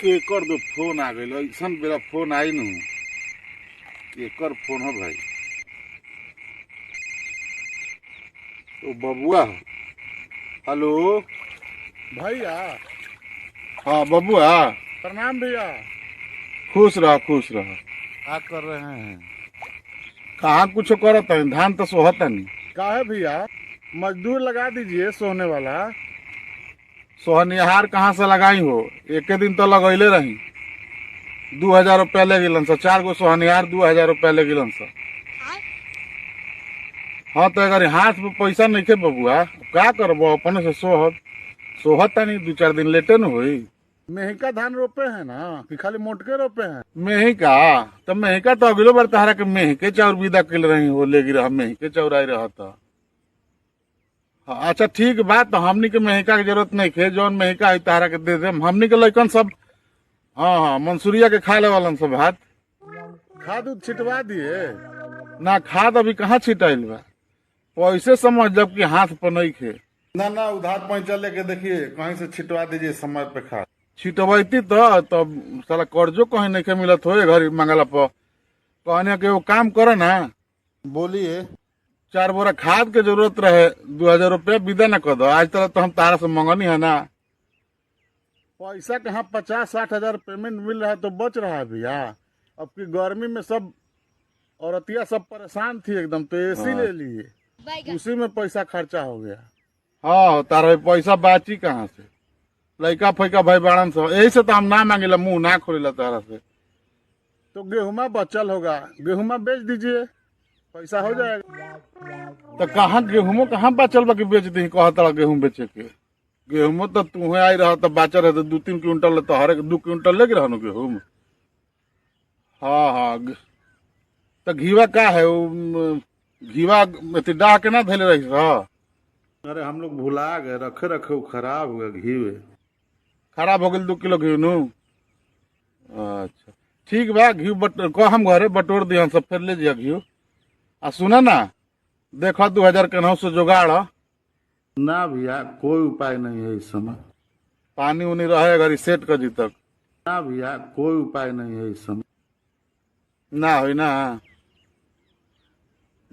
केकर दो फोन आ गइल ऐसन बेरा फोन आई नु केकर फोन है भाई। तो बबुआ ह। हेलो भैया। हाँ बबुआ। प्रणाम भैया। खुश रह खुश रह। क्या कर रहे हैं? कहाँ कुछ करत है, धान तो सोहता नहीं। काहे भैया, मजदूर लगा दीजिए सोने वाला। सोहनिहार कहाँ से लगाई हो, एक दिन तो लगैले रही। 2000 रुपया ले गिलन सा, 4 गो सोहनिहार 2000 रुपया ले गिलन सा। हाँ तो अगर हाथ में पैसा नहीं थे बबुआ क्या करबो, अपने से सोहता नहीं, 2-4 दिन लेटे न हुई। मेहिका धान रोपे हैं ना कि खाली मोटके रोपे हैं? मेहिका तो मेहिका तो अगलो बार तहरा के मेहिके चाउर विदा कल रही हो, लेगी रहा मेहिके चाउर आई रहा था। हाँ, अच्छा ठीक बात, तो हमनी के मेहिका की जरूरत नहीं थे, जौन मेहिका है तहरा के दे दे। हमनी के लइकन सब हाँ हाँ मंसूरिया के खा ले वालन सब भात। खाद उद छिटवा दिए? ना खाद अभी कहाँ छिटाइल बा, पैसे समझ जबकि हाथ पर नहीं खे। ना उधार पैसा लेके देखिए कहीं से छिटवा दीजिए समय पे खाद। छिटवैती तो साला कर्जो कहीं नहीं के मिलत हो घर मंगला पर। कहने के वो काम करे ना, बोलिए 4 बोरा खाद के जरूरत रहे, 2000 रुपया विदा न कर दो। आज तक तो हम तारा से मंगनी है ना। पैसा कहाँ 50-60 हजार पेमेंट मिल रहा है तो बच रहा है भैया। अब की गर्मी में सब औरतिया सब परेशान थी एकदम, तो एसी ले लिए, उसी में पैसा खर्चा हो गया। हाँ तारा पैसा बाची कहाँ से, लइका फैका भाई बाड़न से, यही से तो हम ना मांगेला, मुंह ना खोलेला तारा से। तो गेहूं बचल होगा, गेहूं बेच दीजिए, पैसा हो जाएगा। तो कहाँ गेहूं कहाँ बचल बा कि बेच दी, कहता गेहूं बेचे के। गेहूं तो तुम्हें आई रहा तो बाचल है, तो 2-3 क्विंटल तो हर 2 क्विंटल लेके रहा गेहूं। हाँ हाँ तो घीवा का है, घीवा डाह के ना धैले रही रहा। अरे हम लोग भुला गए, रखे रखे खराब हो गया घी, खराब हो गया 2 किलो घी नु। अच्छा ठीक बा, घी को हम घरे बटोर दिया सब, फिर ले जिया घी। आ सुना ना, देखो 2000 के नौ से जुगाड़ ना भैया, कोई उपाय नहीं है इस समय। पानी उनी रहे अगर सेट कर दी तक ना भैया, कोई उपाय नहीं है इस समय। ना हो ना,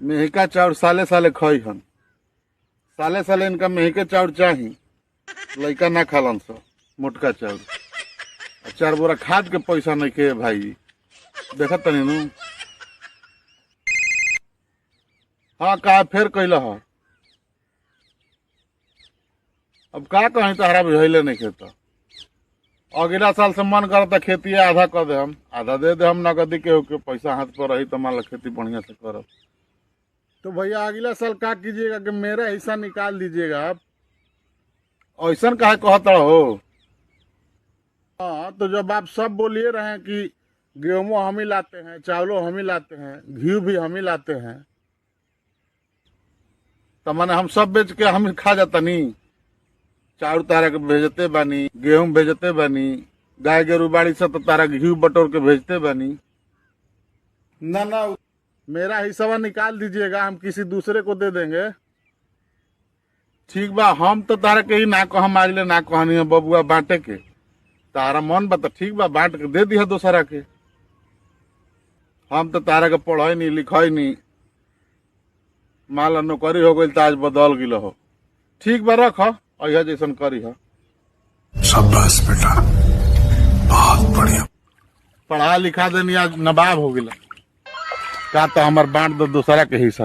मेहिका चाउर साले साले खाई हम, साले साले इनका मेहिके चाउर चाही, लइका ना खालन सब मोटका चाउर। 4 बोरा खाद के पैसा नहीं के भाई, देखत तनी नु। हाँ का फिर कैल है, अब का कहीं तहरा बुझैले नहीं खेता। अगला साल से मन करता खेती आधा कर दे, हम आधा दे दे, हम नगदी के पैसा हाथ पर रही तो मान लो खेती बढ़िया से करब। तो भैया अगला साल क्या कीजिएगा कि मेरा हिस्सा निकाल दीजिएगा आप। ऐसा काहे कहता हो? हाँ तो जब आप सब बोलिए रहे हैं कि गेहूं हम ही लाते हैं, चावलों हम ही लाते हैं, घी भी हम ही लाते हैं, तो माने हम सब बेच के हम खा जाता नहीं। चाउर तारा के भेजते बानी, गेहूं भेजते बानी, गाय गेरू बाड़ी से तो तारा घी बटोर के भेजते बानी। ना मेरा हिस्सा निकाल दीजिएगा, हम किसी दूसरे को दे देंगे। ठीक बा, हम तो तारा के ही ना कहम, आज ले ना कहनी है बबुआ बांटे के। तारा मन बा तो ठीक बा, बांट के दे दिया दूसरा के। हम तो तारा के पढ़ाई नहीं लिखाई नहीं, मान लो नौकरी हो गई तो आज बदल गिल हो। ठीक बा रख, अहिया जैसन करी है। शाबाश बेटा, बहुत बढ़िया। पढ़ा लिखा देनी आज नवाब हो गया, का तो हमार बांट दो दूसरा के हिस्सा।